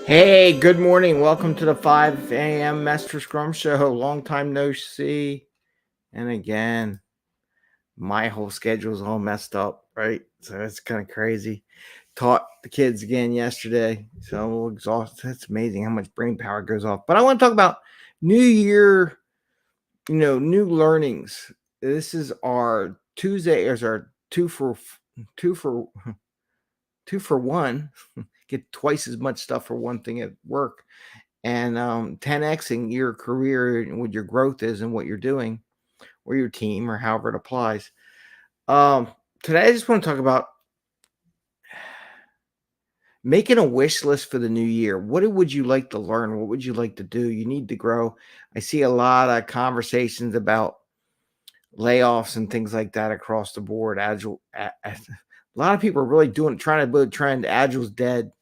Hey, good morning. Welcome to the 5 a.m. Mester Scrum Show. Long time no see. And again, my whole schedule's all messed up, right? So it's kind of crazy. Taught the kids again yesterday. So I'm a little exhausted. It's amazing how much brain power goes off. But I want to talk about New Year, new learnings. This is our Tuesday, is our two for 2 for 1. Get twice as much stuff for one thing at work. And 10xing your career and what your growth is and what you're doing, or your team, or however it applies. Today, I just want to talk about making a wish list for the new year. What would you like to learn? What would you like to do? You need to grow. I see a lot of conversations about layoffs and things like that across the board. Agile, a lot of people are really trying to build trend. Agile's dead.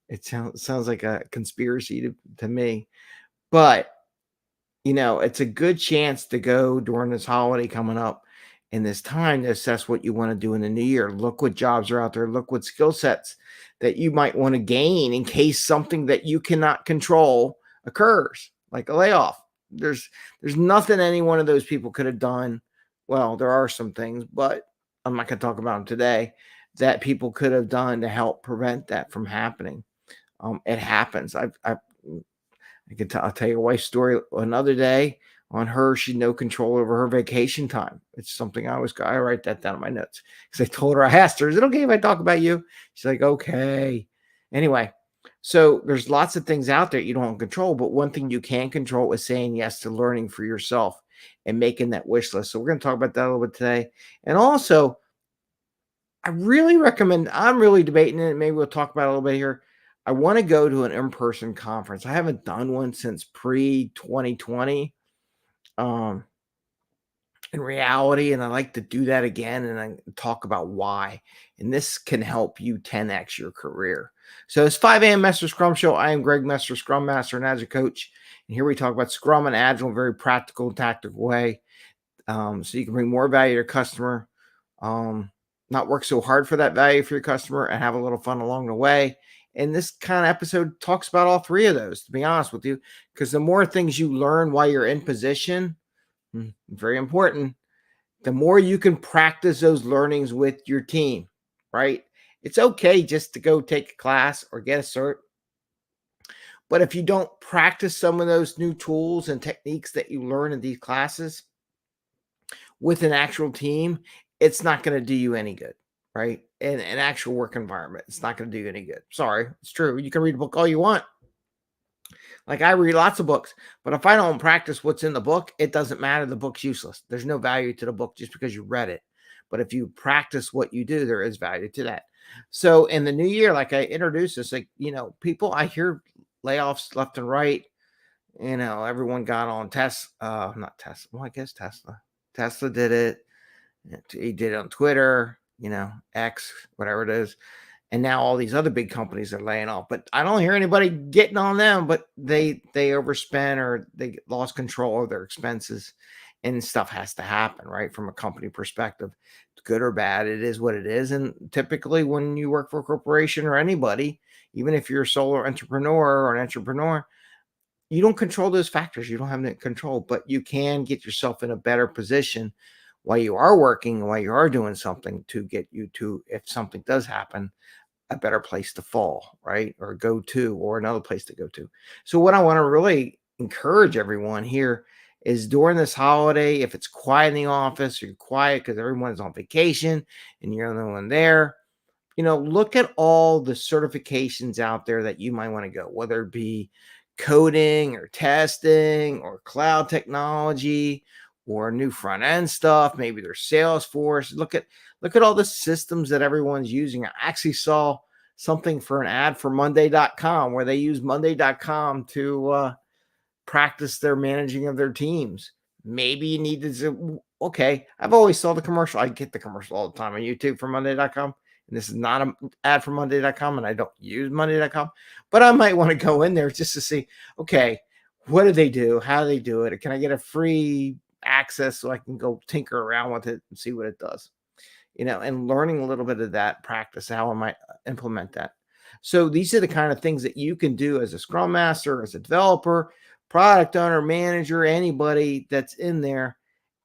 It sounds like a conspiracy to me, but it's a good chance to go during this holiday coming up in this time to assess what you want to do in the new year. Look what jobs are out there. Look what skill sets that you might want to gain in case something that you cannot control occurs, like a layoff. There's nothing any one of those people could have done. Well, there are some things, but I'm not going to talk about them today, that people could have done to help prevent that from happening. It happens. I'll tell your wife's story another day. On her, she had no control over her vacation time. It's something I write that down in my notes because I told her, I asked her, is it okay if I talk about you? She's like, okay. Anyway, so there's lots of things out there you don't control, but one thing you can control is saying yes to learning for yourself and making that wish list. So we're going to talk about that a little bit today. And also, I really recommend, I'm really debating it. Maybe we'll talk about it a little bit here. I want to go to an in-person conference. I haven't done one since pre 2020. Um, in reality, and I like to do that again and I talk about why. And this can help you 10x your career. So it's 5 a.m. Mester Scrum Show. I am Greg Mester, Scrum Master and Agile Coach. And here we talk about Scrum and Agile in a very practical and tactical way. So you can bring more value to your customer, not work so hard for that value for your customer, and have a little fun along the way. And this kind of episode talks about all three of those, to be honest with you, because the more things you learn while you're in position, very important, the more you can practice those learnings with your team, right? It's okay just to go take a class or get a cert. But if you don't practice some of those new tools and techniques that you learn in these classes with an actual team, it's not going to do you any good, right? In an actual work environment, it's not going to do you any good. Sorry, it's true. You can read a book all you want. Like, I read lots of books, but if I don't practice what's in the book, it doesn't matter. The book's useless. There's no value to the book just because you read it. But if you practice what you do, there is value to that. So in the new year, like I introduced this, people, I hear layoffs left and right. Everyone got on not Tesla. Well, I guess Tesla. Tesla did it. He did it on Twitter, X, whatever it is. And now all these other big companies are laying off, but I don't hear anybody getting on them. But they overspent, or they lost control of their expenses, and stuff has to happen, right? From a company perspective, good or bad, it is what it is. And typically, when you work for a corporation or anybody, even if you're a solo entrepreneur or an entrepreneur, you don't control those factors. You don't have any control, but you can get yourself in a better position while you are working, while you are doing something, to get you to, if something does happen, a better place to fall, right? Or go to, or another place to go to. So what I want to really encourage everyone here is, during this holiday, if it's quiet in the office, or you're quiet because everyone's on vacation and you're the only one there, look at all the certifications out there that you might want to go, whether it be coding or testing or cloud technology or new front end stuff. Maybe there's Salesforce. Look at all the systems that everyone's using. I actually saw something for an ad for Monday.com, where they use Monday.com to practice their managing of their teams. Maybe you need to, okay, I've always saw the commercial. I get the commercial all the time on YouTube for Monday.com. And this is not an ad for Monday.com, and I don't use Monday.com, but I might want to go in there just to see, okay, what do they do? How do they do it? Can I get a free access so I can go tinker around with it and see what it does? And learning a little bit of that practice, how I might implement that. So these are the kind of things that you can do as a Scrum Master, as a developer, product owner, manager, anybody that's in there,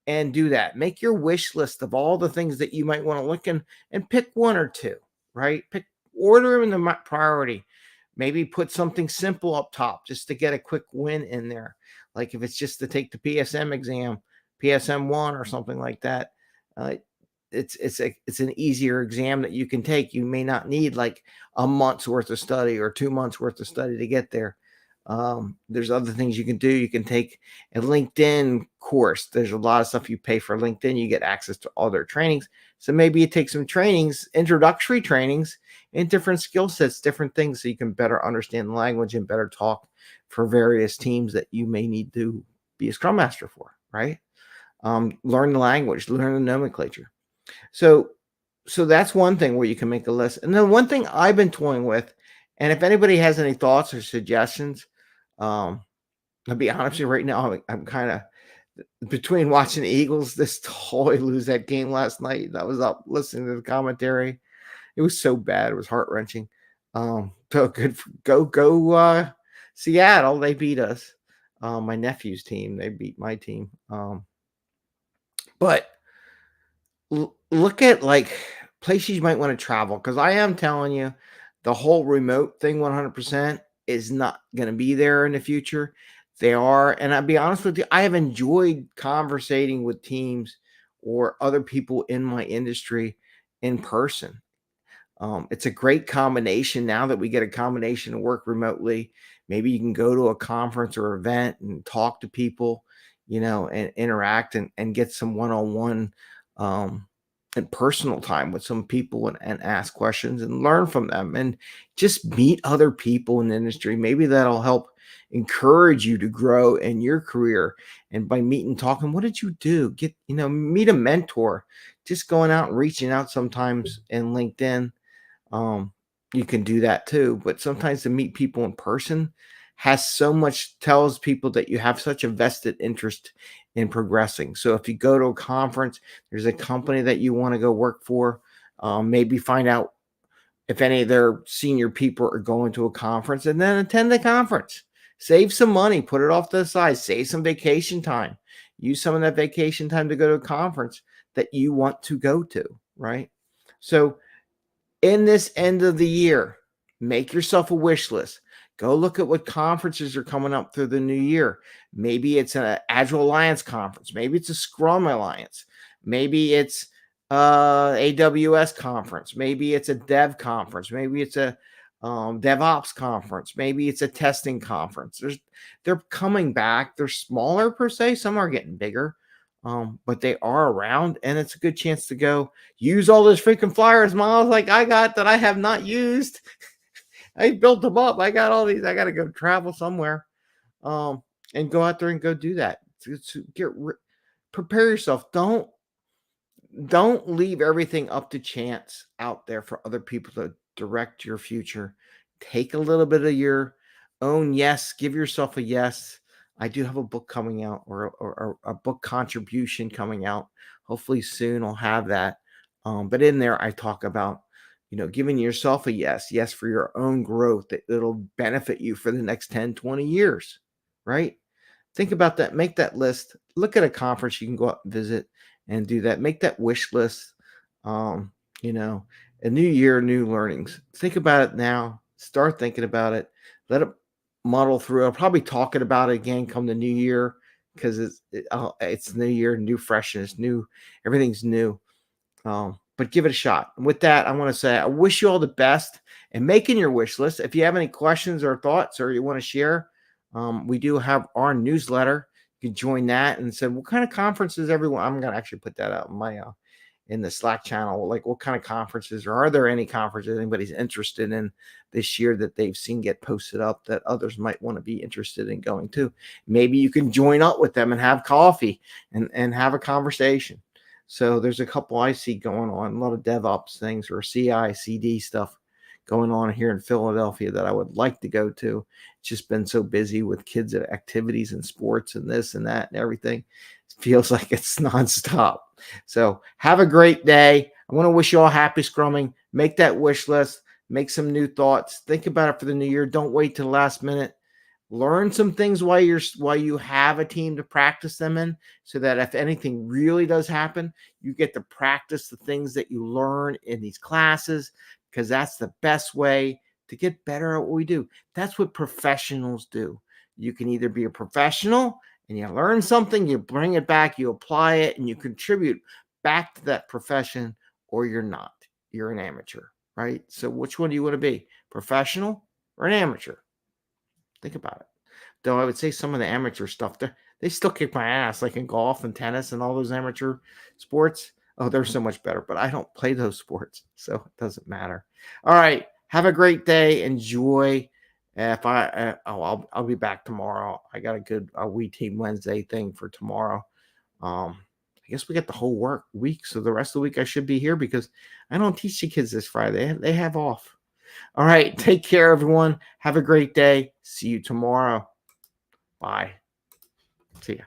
and do that. Make your wish list of all the things that you might want to look in and pick one or two, right? Pick order them in the priority. Maybe put something simple up top just to get a quick win in there. Like if it's just to take the PSM exam, PSM1 or something like that. Uh, it's an easier exam that you can take. You may not need like a month's worth of study or 2 months worth of study to get there. There's other things you can do. You can take a LinkedIn course. There's a lot of stuff you pay for LinkedIn. You get access to all their trainings. So maybe you take some trainings, introductory trainings in different skill sets, different things, so you can better understand the language and better talk for various teams that you may need to be a Scrum Master for, right? Learn the language, learn the nomenclature. So that's one thing where you can make a list. And then one thing I've been toying with, and if anybody has any thoughts or suggestions, I'll be honest with you right now, I'm kind of between watching the Eagles this totally lose that game last night. I was up listening to the commentary. It was so bad. It was heart-wrenching. So good. Go Seattle. They beat us. My nephew's team. They beat my team. But look at like places you might want to travel, because I am telling you, the whole remote thing 100% is not going to be there in the future. They are, and I'll be honest with you, I have enjoyed conversating with teams or other people in my industry in person. It's a great combination now that we get a combination to work remotely. Maybe you can go to a conference or event and talk to people, and interact and get some one-on-one and personal time with some people and ask questions and learn from them and just meet other people in the industry. Maybe that'll help encourage you to grow in your career. And by meeting, talking, what did you do? Meet a mentor. Just going out and reaching out sometimes in LinkedIn. You can do that too, but sometimes to meet people in person has so much, tells people that you have such a vested interest in progressing. So if you go to a conference, there's a company that you want to go work for, maybe find out if any of their senior people are going to a conference, and then attend the conference. Save some money, put it off to the side, save some vacation time. Use some of that vacation time to go to a conference that you want to go to, right? So in this end of the year, make yourself a wish list. Go look at what conferences are coming up through the new year. Maybe it's an Agile Alliance conference. Maybe it's a Scrum Alliance. Maybe it's AWS conference. Maybe it's a dev conference. Maybe it's a DevOps conference. Maybe it's a testing conference. They're coming back. They're smaller per se. Some are getting bigger, but they are around, and it's a good chance to go use all those freaking flyers, Miles, like I got that I have not used. I built them up. I got all these. I got to go travel somewhere, and go out there and go do that. Prepare yourself. Don't leave everything up to chance out there for other people to direct your future. Take a little bit of your own yes. Give yourself a yes. I do have a book coming out, or a book contribution coming out. Hopefully soon I'll have that. But in there, I talk about, giving yourself a yes for your own growth that'll benefit you for the next 10, 20 years, right? Think about that. Make that list. Look at a conference you can go out and visit and do that. Make that wish list. A new year, new learnings. Think about it now. Start thinking about it. Let it muddle through. I'll probably talk about it again come the new year, because it's new year, new freshness, everything's new. But give it a shot. And with that, I want to say I wish you all the best in making your wish list. If you have any questions or thoughts, or you want to share, we do have our newsletter. You can join that and say, what kind of conferences everyone? I'm going to actually put that out in my in the Slack channel. Like, what kind of conferences, or are there any conferences anybody's interested in this year that they've seen get posted up that others might want to be interested in going to? Maybe you can join up with them and have coffee and have a conversation. So there's a couple I see going on, a lot of DevOps things or CI/CD stuff going on here in Philadelphia that I would like to go to. It's just been so busy with kids' activities and sports and this and that and everything. It feels like it's nonstop. So have a great day. I want to wish you all happy scrumming. Make that wish list. make some new thoughts, think about it for the new year. Don't wait till the last minute. Learn some things while you have a team to practice them in, so that if anything really does happen, you get to practice the things that you learn in these classes, because that's the best way to get better at what we do. That's what professionals do. You can either be a professional and you learn something, you bring it back, you apply it, and you contribute back to that profession, or you're not. You're an amateur, right? So which one do you want to be? Professional or an amateur? Think about it. Though I would say some of the amateur stuff, they still kick my ass, like in golf and tennis and all those amateur sports. Oh, they're so much better, but I don't play those sports, so it doesn't matter. All right, have a great day. Enjoy. If I'll be back tomorrow. I got a good We Team Wednesday thing for tomorrow. I guess we got the whole week, so the rest of the week I should be here because I don't teach the kids this Friday. They have off. All right, take care, everyone. Have a great day. See you tomorrow. Bye. See ya.